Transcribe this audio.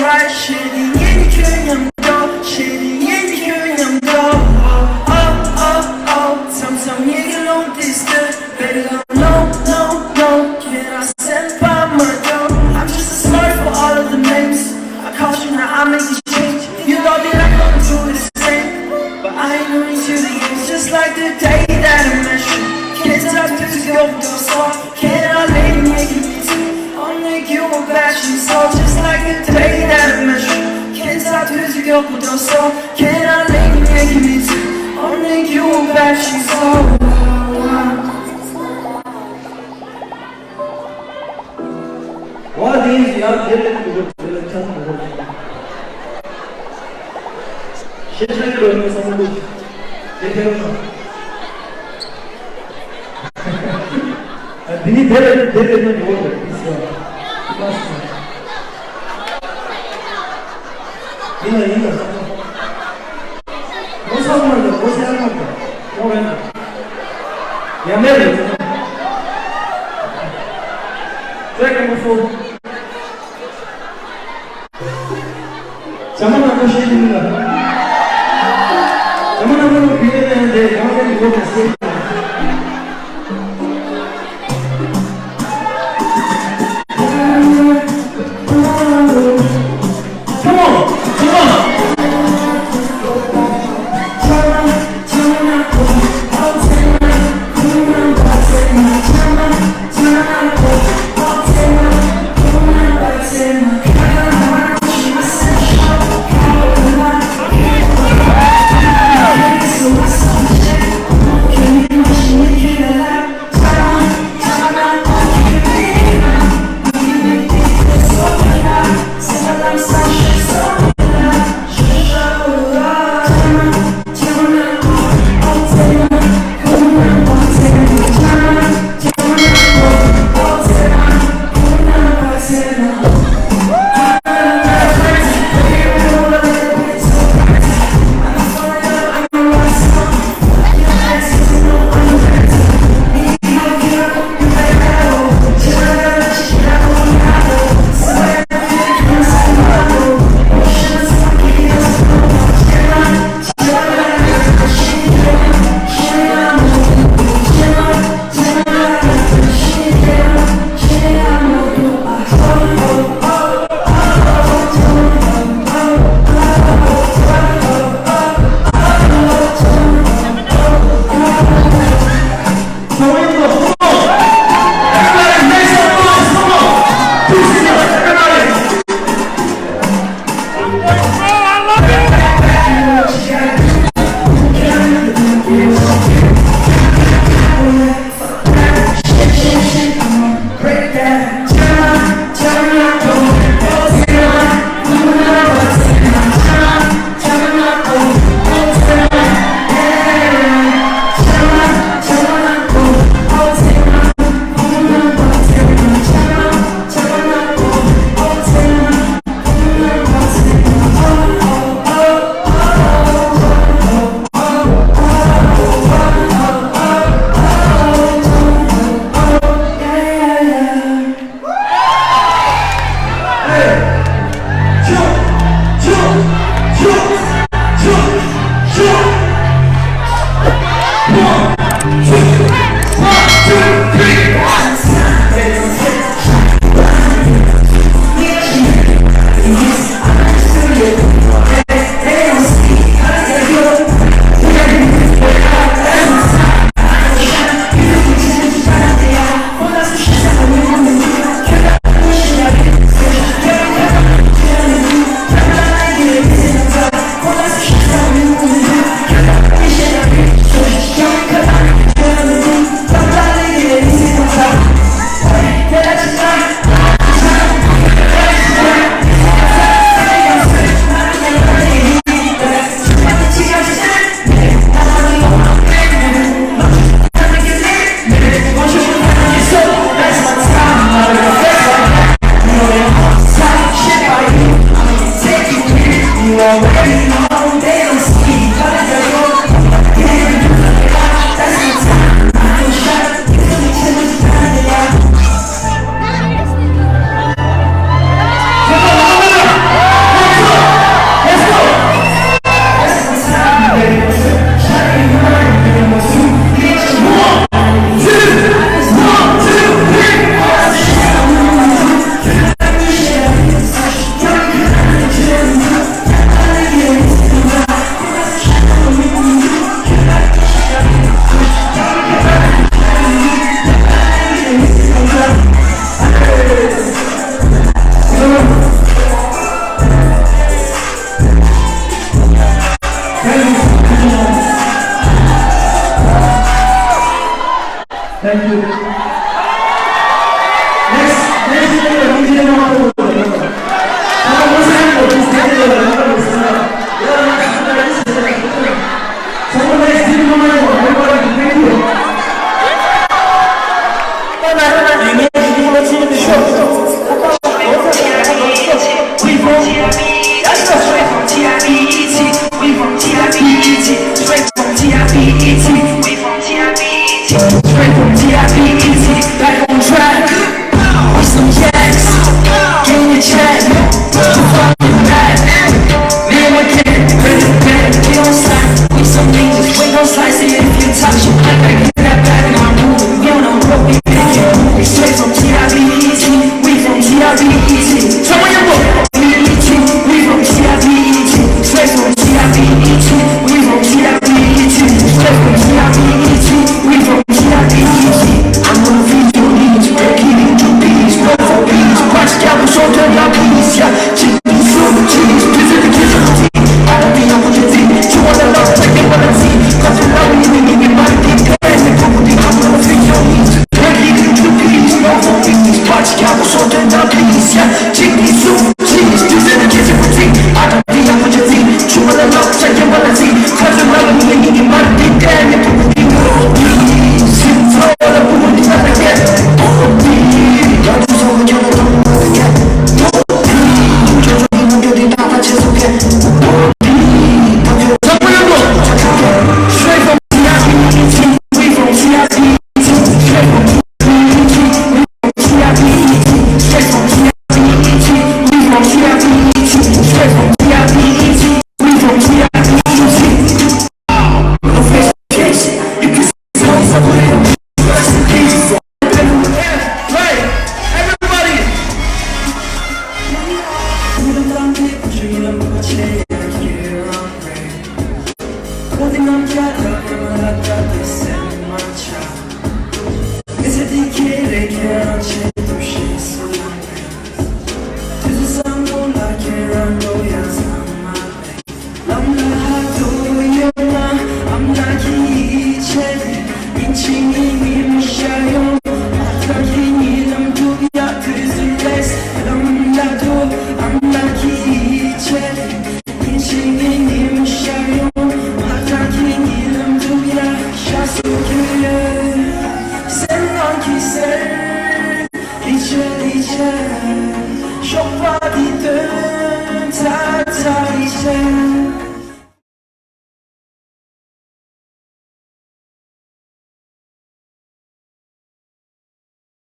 right shit 이 그냥도 shit 이 그냥도 삼성 얘기로 distant better no can I send by murder I'm just a smart for all of the names I caught you now I make this change you thought that I couldn't do it the same but I ain't new to the game just like the day that I met you can't stop to go so can I lay making me too only you will bash me so just like the day that I met you can't stop to go so can I lay making me too only you will bash me so What is your difficult relationship? 실제로 있는 선물 대표로 네 대대는 뭐를 있어? 맞습니다. 이거 뭐 사고를 뭐 사는 거? 뭐는? 야매를. Second before. 자만하고 싶습니다. 자만하고 비례되는데 영화를 입어봤어요. Thank you. Next year, DJ 나와서 한번 사람도 비슷하게 나가고 있습니다. 여러분, 정말 스티브만의 얼마나 기대해요. Straight from T.I.P.E.T. Back on track. With some jacks. Give me a check. You fucking bad. Man, I can't. We don't slide. We some ninjas. We don't slide. See if you touch it. I gotta get that back in my room. We don't know what we thinking. Straight from T.I.P.E.T. We from T.I.P.E.T. Show me your book. We from T.I.P.E.T. Straight from T.I.P.E.T. We from T.I.P.E.T. Straight from T.I.P.E.T. We from I'm gonna feed your needs, break it into beats, no for beats, watch out for short term peace, yeah, chicken soup, cheese, visit the kitchen routine, I don't think I'm gonna see, you wanna love, like they wanna see, cause you love me, you need my deep plan, and probably I'm gonna feed your needs, break it into beats, no for beats, watch out for short term peace, yeah, chicken soup, cheese, visit the kitchen routine, I don't think I'm gonna see, you wanna love, like they wanna see, cause you love me, you need my deep plan, and probably Shop